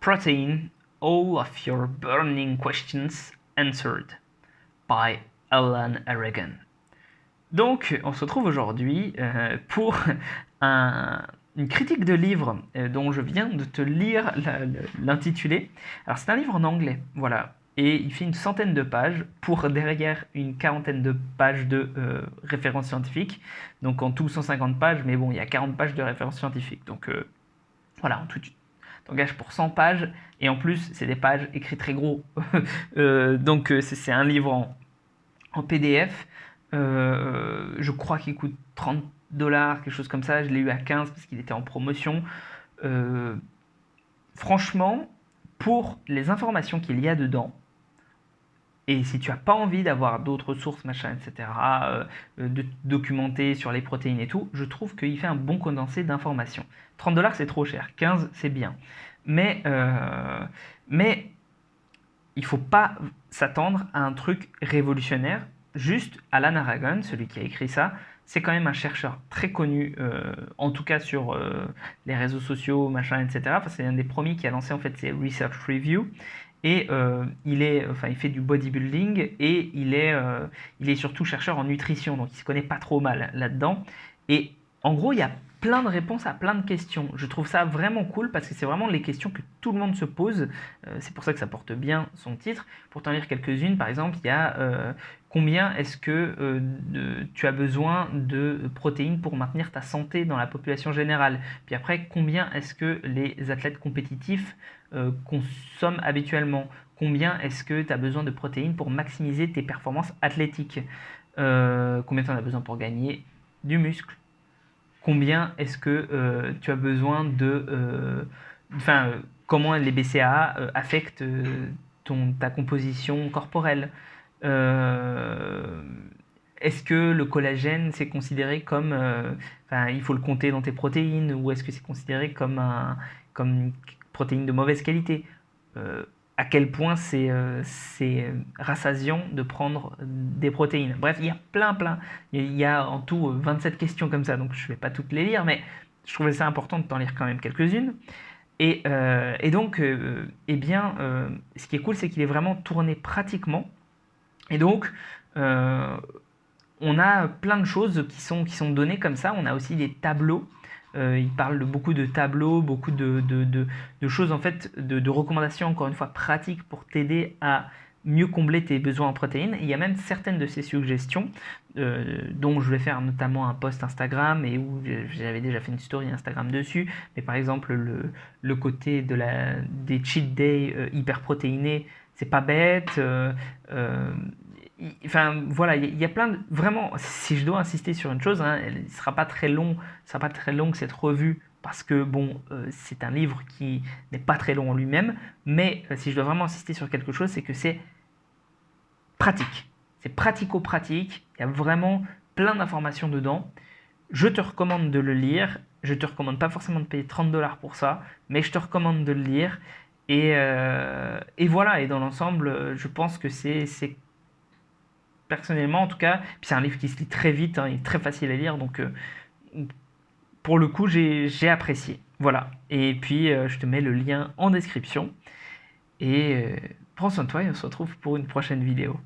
Protein, All of Your Burning Questions Answered by Alan Aragon. Donc, on se retrouve aujourd'hui pour une critique de livre dont je viens de te lire l'intitulé. Alors, c'est un livre en anglais, voilà, et il fait une centaine de pages pour derrière une quarantaine de pages de références scientifiques. Donc, en tout 150 pages, mais bon, il y a 40 pages de références scientifiques. Donc, voilà, en tout, tu t'engages pour 100 pages, et en plus, c'est des pages écrites très gros. Donc, c'est un livre en PDF. Je crois qu'il coûte 30 $, quelque chose comme ça. Je l'ai eu à 15 parce qu'il était en promotion. Franchement, pour les informations qu'il y a dedans, et si tu n'as pas envie d'avoir d'autres sources, machin, etc., de documenter sur les protéines et tout, je trouve qu'il fait un bon condensé d'informations. 30 $, c'est trop cher. 15, c'est bien. Mais il ne faut pas s'attendre à un truc révolutionnaire. Juste Alan Aragon, celui qui a écrit ça, c'est quand même un chercheur très connu, en tout cas sur les réseaux sociaux, machin, etc. Enfin, c'est un des premiers qui a lancé en fait ses Research Review. Et il fait du bodybuilding et il est surtout chercheur en nutrition, donc il se connaît pas trop mal là-dedans. Et en gros, il y a plein de réponses à plein de questions. Je trouve ça vraiment cool parce que c'est vraiment les questions que tout le monde se pose. C'est pour ça que ça porte bien son titre. Pour t'en lire quelques-unes, par exemple, il y a combien est-ce que tu as besoin de protéines pour maintenir ta santé dans la population générale. Puis après, combien est-ce que les athlètes compétitifs consomment habituellement. Combien est-ce que tu as besoin de protéines pour maximiser tes performances athlétiques. Combien tu en as besoin pour gagner du muscle. Combien est-ce que tu as besoin de... comment les BCAA affectent ta composition corporelle. Est-ce que le collagène, c'est considéré comme... il faut le compter dans tes protéines, ou est-ce que c'est considéré comme une protéine de mauvaise qualité. À quel point c'est rassasiant de prendre des protéines. Bref, il y a plein. Il y a en tout 27 questions comme ça, donc je ne vais pas toutes les lire, mais je trouvais ça important de t'en lire quand même quelques-unes. Et donc, ce qui est cool, c'est qu'il est vraiment tourné pratiquement. Et donc, on a plein de choses qui sont données comme ça. On a aussi des tableaux. Il parle beaucoup de tableaux, beaucoup de choses, en fait, de recommandations, encore une fois, pratiques pour t'aider à mieux combler tes besoins en protéines. Il y a même certaines de ces suggestions, dont je vais faire notamment un post Instagram, et où j'avais déjà fait une story Instagram dessus. Mais par exemple, le côté des cheat days hyper protéinés, c'est pas bête. Voilà, il y a plein de... Vraiment, si je dois insister sur une chose, hein, il ne sera pas très long, cette revue, parce que, bon, c'est un livre qui n'est pas très long en lui-même, mais si je dois vraiment insister sur quelque chose, c'est que c'est pratique. C'est pratico-pratique, il y a vraiment plein d'informations dedans. Je te recommande de le lire, je te recommande pas forcément de payer 30 $ pour ça, mais je te recommande de le lire, et voilà, et dans l'ensemble, je pense que c'est personnellement en tout cas, puis c'est un livre qui se lit très vite, hein, il est très facile à lire, donc pour le coup j'ai apprécié. Voilà, et puis je te mets le lien en description, et prends soin de toi et on se retrouve pour une prochaine vidéo.